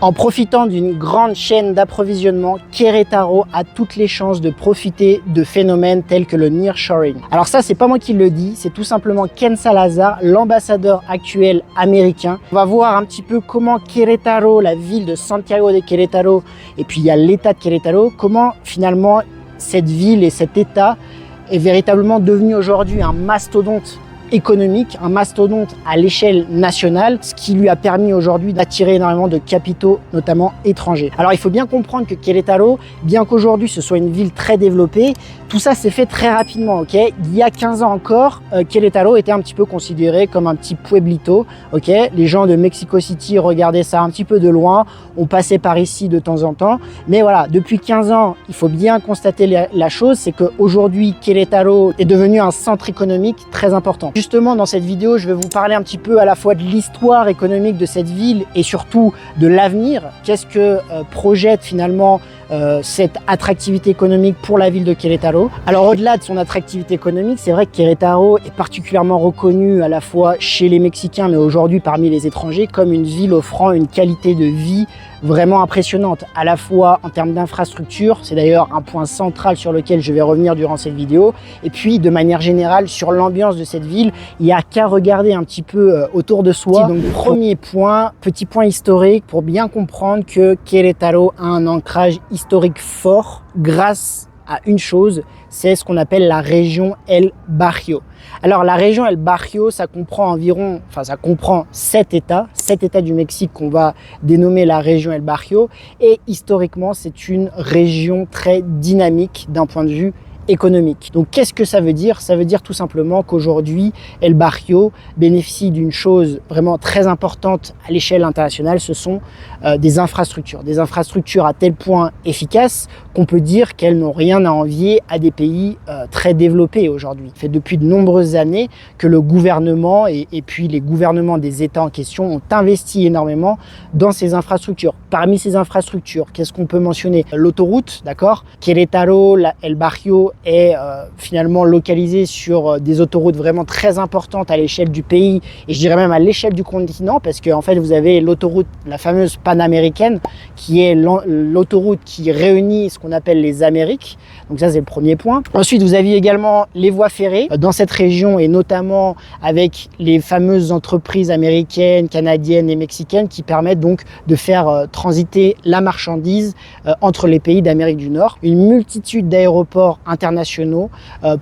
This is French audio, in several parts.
En profitant d'une grande chaîne d'approvisionnement, Querétaro a toutes les chances de profiter de phénomènes tels que le nearshoring. Alors ça, c'est pas moi qui le dis, c'est tout simplement Ken Salazar, l'ambassadeur actuel américain. On va voir un petit peu comment Querétaro, la ville de Santiago de Querétaro, et puis il y a l'état de Querétaro, comment finalement cette ville et cet état est véritablement devenu aujourd'hui un mastodonte économique, un mastodonte à l'échelle nationale, ce qui lui a permis aujourd'hui d'attirer énormément de capitaux, notamment étrangers. Alors il faut bien comprendre que Querétaro, bien qu'aujourd'hui ce soit une ville très développée, tout ça s'est fait très rapidement, ok? Il y a 15 ans encore, Querétaro était un petit peu considéré comme un petit pueblito, ok? Les gens de Mexico City regardaient ça un petit peu de loin, on passait par ici de temps en temps, mais voilà, depuis 15 ans, il faut bien constater la chose, c'est qu'aujourd'hui, Querétaro est devenu un centre économique très important. Justement, dans cette vidéo, je vais vous parler un petit peu à la fois de l'histoire économique de cette ville et surtout de l'avenir. Qu'est-ce que projette finalement cette attractivité économique pour la ville de Querétaro. Alors au-delà de son attractivité économique, c'est vrai que Querétaro est particulièrement reconnu à la fois chez les Mexicains, mais aujourd'hui parmi les étrangers, comme une ville offrant une qualité de vie vraiment impressionnante, à la fois en termes d'infrastructure, c'est d'ailleurs un point central sur lequel je vais revenir durant cette vidéo, et puis de manière générale sur l'ambiance de cette ville, il n'y a qu'à regarder un petit peu autour de soi. Donc premier point, petit point historique pour bien comprendre que Querétaro a un ancrage historique fort grâce à une chose, c'est ce qu'on appelle la région El Barrio. Alors la région El Barrio, ça comprend 7 États du Mexique qu'on va dénommer la région El Barrio, et historiquement c'est une région très dynamique d'un point de vue économique. Donc qu'est-ce que ça veut dire? Ça veut dire tout simplement qu'aujourd'hui El Barrio bénéficie d'une chose vraiment très importante à l'échelle internationale, ce sont des infrastructures à tel point efficaces qu'on peut dire qu'elles n'ont rien à envier à des pays très développés aujourd'hui. Ça fait depuis de nombreuses années que le gouvernement et puis les gouvernements des États en question ont investi énormément dans ces infrastructures. Parmi ces infrastructures, qu'est-ce qu'on peut mentionner? L'autoroute, d'accord? Querétaro, El Barrio est finalement localisé sur des autoroutes vraiment très importantes à l'échelle du pays et je dirais même à l'échelle du continent, parce que en fait vous avez l'autoroute, la fameuse panaméricaine, qui est l'autoroute qui réunit ce qu'on appelle les Amériques. Donc ça c'est le premier point. Ensuite vous aviez également les voies ferrées dans cette région, et notamment avec les fameuses entreprises américaines, canadiennes et mexicaines qui permettent donc de faire transiter la marchandise entre les pays d'Amérique du Nord. Une multitude d'aéroports internationaux,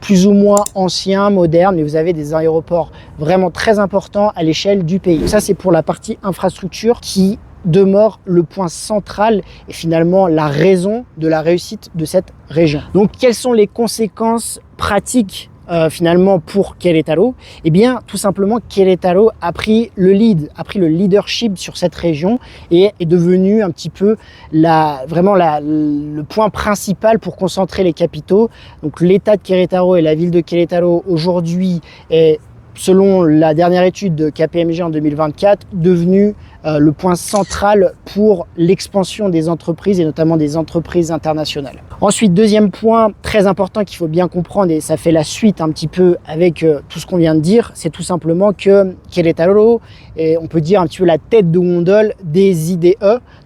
plus ou moins anciens, modernes, mais vous avez des aéroports vraiment très importants à l'échelle du pays. Ça c'est pour la partie infrastructure qui demeure le point central et finalement la raison de la réussite de cette région. Donc quelles sont les conséquences pratiques finalement pour Querétaro? Eh bien tout simplement Querétaro a pris le leadership sur cette région et est devenu un petit peu le point principal pour concentrer les capitaux. Donc l'état de Querétaro et la ville de Querétaro aujourd'hui est, selon la dernière étude de KPMG en 2024, devenu le point central pour l'expansion des entreprises et notamment des entreprises internationales. Ensuite, deuxième point très important qu'il faut bien comprendre, et ça fait la suite un petit peu avec tout ce qu'on vient de dire, c'est tout simplement que Querétaro est, on peut dire, un petit peu la tête de gondole des IDE,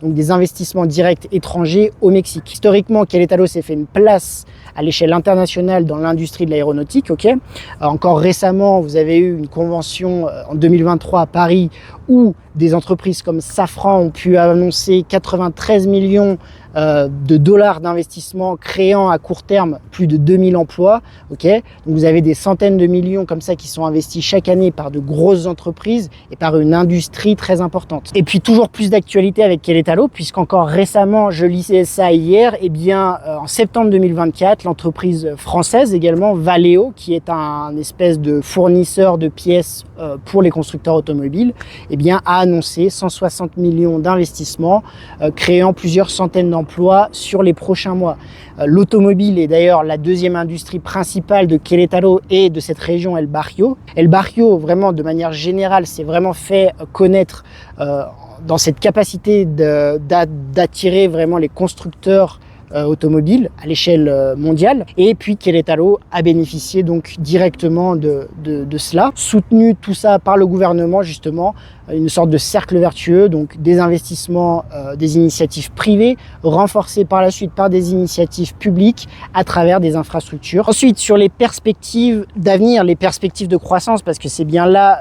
donc des investissements directs étrangers au Mexique. Historiquement, Querétaro s'est fait une place à l'échelle internationale dans l'industrie de l'aéronautique. Encore récemment, vous avez eu une convention en 2023 à Paris où des entreprises comme Safran ont pu annoncer 93 millions de dollars d'investissement, créant à court terme plus de 2000 emplois. Donc vous avez des centaines de millions comme ça qui sont investis chaque année par de grosses entreprises et par une industrie très importante. Et puis toujours plus d'actualité avec Querétaro, puisqu'encore récemment, je lisais ça hier, et bien en septembre 2024, l'entreprise française également, Valeo, qui est un espèce de fournisseur de pièces pour les constructeurs automobiles, eh bien a annoncé 160 millions d'investissements, créant plusieurs centaines d'emplois sur les prochains mois. L'automobile est d'ailleurs la deuxième industrie principale de Querétaro et de cette région El Barrio. El Barrio, vraiment de manière générale, s'est vraiment fait connaître dans cette capacité d'attirer vraiment les constructeurs automobile à l'échelle mondiale. Et puis Querétaro a bénéficié donc directement de cela, soutenu tout ça par le gouvernement justement, une sorte de cercle vertueux, donc des investissements, des initiatives privées, renforcées par la suite par des initiatives publiques à travers des infrastructures. Ensuite, sur les perspectives d'avenir, les perspectives de croissance, parce que c'est bien là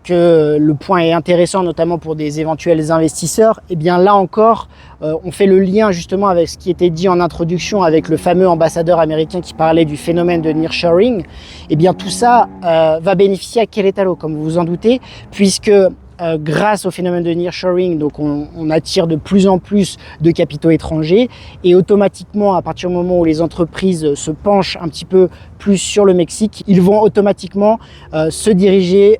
que le point est intéressant, notamment pour des éventuels investisseurs, et bien là encore, on fait le lien justement avec ce qui était dit en introduction avec le fameux ambassadeur américain qui parlait du phénomène de nearshoring. Et bien tout ça va bénéficier à Querétaro, comme vous vous en doutez, puisque grâce au phénomène de nearshoring, donc on attire de plus en plus de capitaux étrangers et automatiquement, à partir du moment où les entreprises se penchent un petit peu plus sur le Mexique, ils vont automatiquement se diriger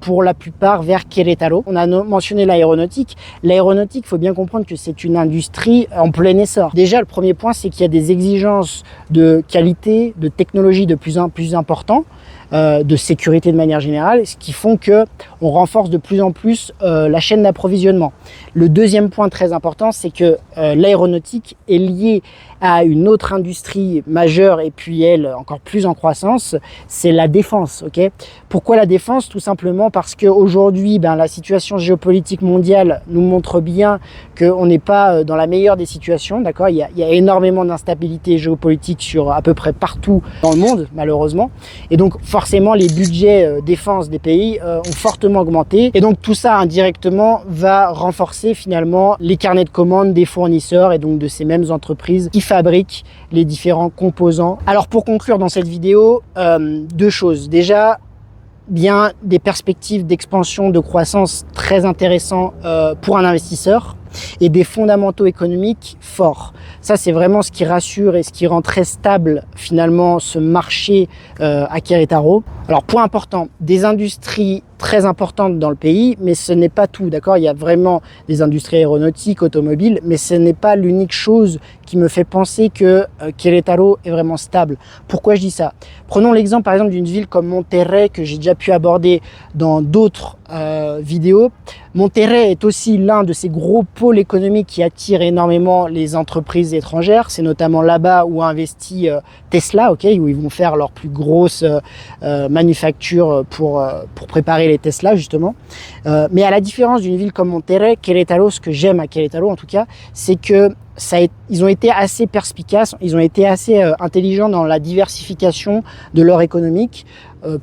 pour la plupart vers Querétaro. On a mentionné l'aéronautique. L'aéronautique, il faut bien comprendre que c'est une industrie en plein essor. Déjà, le premier point, c'est qu'il y a des exigences de qualité, de technologie de plus en plus importantes, de sécurité de manière générale, ce qui font que on renforce de plus en plus la chaîne d'approvisionnement. Le deuxième point très important, c'est que l'aéronautique est liée à une autre industrie majeure et puis elle encore plus en croissance, c'est la défense. Okay, pourquoi la défense? Tout simplement parce qu'aujourd'hui, la situation géopolitique mondiale nous montre bien qu'on n'est pas dans la meilleure des situations. D'accord, il y a énormément d'instabilité géopolitique sur à peu près partout dans le monde, malheureusement. Et donc forcément, les budgets défense des pays ont fortement augmenté. Et donc tout ça indirectement va renforcer finalement les carnets de commandes des fournisseurs et donc de ces mêmes entreprises qui fabriquent les différents composants. Alors pour conclure dans cette vidéo, deux choses. Déjà, bien des perspectives d'expansion, de croissance très intéressantes pour un investisseur et des fondamentaux économiques forts. Ça, c'est vraiment ce qui rassure et ce qui rend très stable finalement ce marché à Querétaro. Alors, point important, des industries très importantes dans le pays, mais ce n'est pas tout, d'accord? Il y a vraiment des industries aéronautiques, automobiles, mais ce n'est pas l'unique chose qui me fait penser que Querétaro est vraiment stable. Pourquoi je dis ça? Prenons l'exemple par exemple d'une ville comme Monterrey que j'ai déjà pu aborder dans d'autres vidéos. Monterrey est aussi l'un de ces gros pôles économiques qui attirent énormément les entreprises étrangères. C'est notamment là-bas où a investi Tesla, okay, où ils vont faire leur plus grosse manufacture pour préparer les Tesla justement. Mais à la différence d'une ville comme Monterrey, Querétaro, ce que j'aime à Querétaro en tout cas, c'est que ils ont été assez perspicaces, ils ont été assez intelligents dans la diversification de leur économique,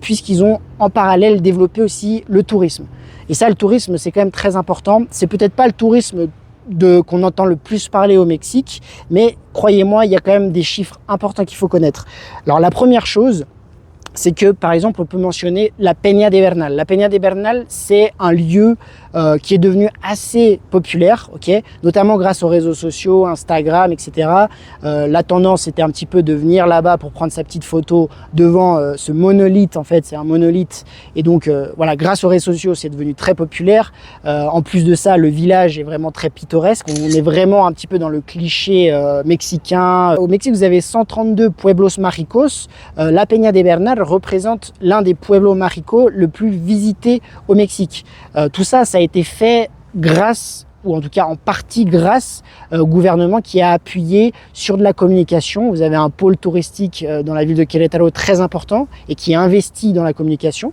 puisqu'ils ont en parallèle développé aussi le tourisme. Et ça, le tourisme, c'est quand même très important. C'est peut-être pas le tourisme qu'on entend le plus parler au Mexique, mais croyez-moi, il y a quand même des chiffres importants qu'il faut connaître. Alors la première chose, c'est que par exemple on peut mentionner la Peña de Bernal. La Peña de Bernal, c'est un lieu qui est devenu assez populaire, okay, notamment grâce aux réseaux sociaux, Instagram, etc. La tendance était un petit peu de venir là-bas pour prendre sa petite photo devant ce monolithe. En fait, c'est un monolithe et donc voilà, grâce aux réseaux sociaux, c'est devenu très populaire. En plus de ça, le village est vraiment très pittoresque. On est vraiment un petit peu dans le cliché mexicain. Au Mexique, vous avez 132 pueblos mágicos. La Peña de Bernal représente l'un des pueblos mágicos le plus visité au Mexique. Tout ça, ça a été fait grâce, ou en tout cas en partie grâce au gouvernement qui a appuyé sur de la communication. Vous avez un pôle touristique dans la ville de Querétaro très important et qui investit dans la communication.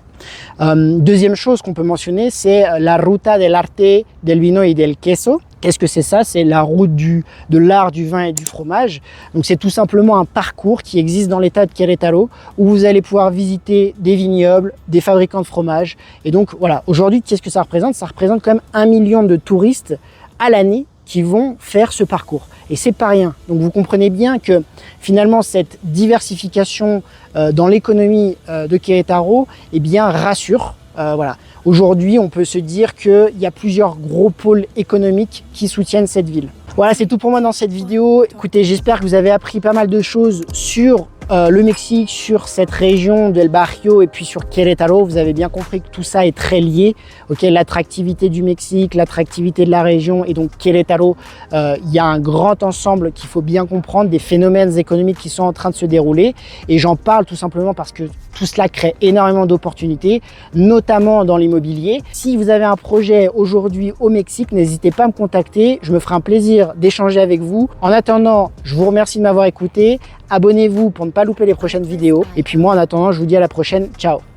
Deuxième chose qu'on peut mentionner, c'est la Ruta del Arte del Vino y del Queso. Qu'est-ce que c'est ça? C'est la route de l'art du vin et du fromage. Donc c'est tout simplement un parcours qui existe dans l'état de Querétaro où vous allez pouvoir visiter des vignobles, des fabricants de fromage. Et donc voilà, aujourd'hui, qu'est-ce que ça représente? Ça représente quand même 1 million de touristes à l'année qui vont faire ce parcours. Et c'est pas rien. Donc vous comprenez bien que finalement cette diversification dans l'économie de Querétaro, eh bien rassure. Voilà. Aujourd'hui, on peut se dire qu'il y a plusieurs gros pôles économiques qui soutiennent cette ville. Voilà, c'est tout pour moi dans cette vidéo. Écoutez, j'espère que vous avez appris pas mal de choses sur le Mexique, sur cette région del Barrio et puis sur Querétaro. Vous avez bien compris que tout ça est très lié. Okay, l'attractivité du Mexique, l'attractivité de la région et donc Querétaro, il y a un grand ensemble qu'il faut bien comprendre, des phénomènes économiques qui sont en train de se dérouler. Et j'en parle tout simplement parce que tout cela crée énormément d'opportunités, notamment dans l'immobilier immobilier. Si vous avez un projet aujourd'hui au Mexique, n'hésitez pas à me contacter. Je me ferai un plaisir d'échanger avec vous. En attendant, je vous remercie de m'avoir écouté. Abonnez-vous pour ne pas louper les prochaines vidéos. Et puis moi, en attendant, je vous dis à la prochaine. Ciao!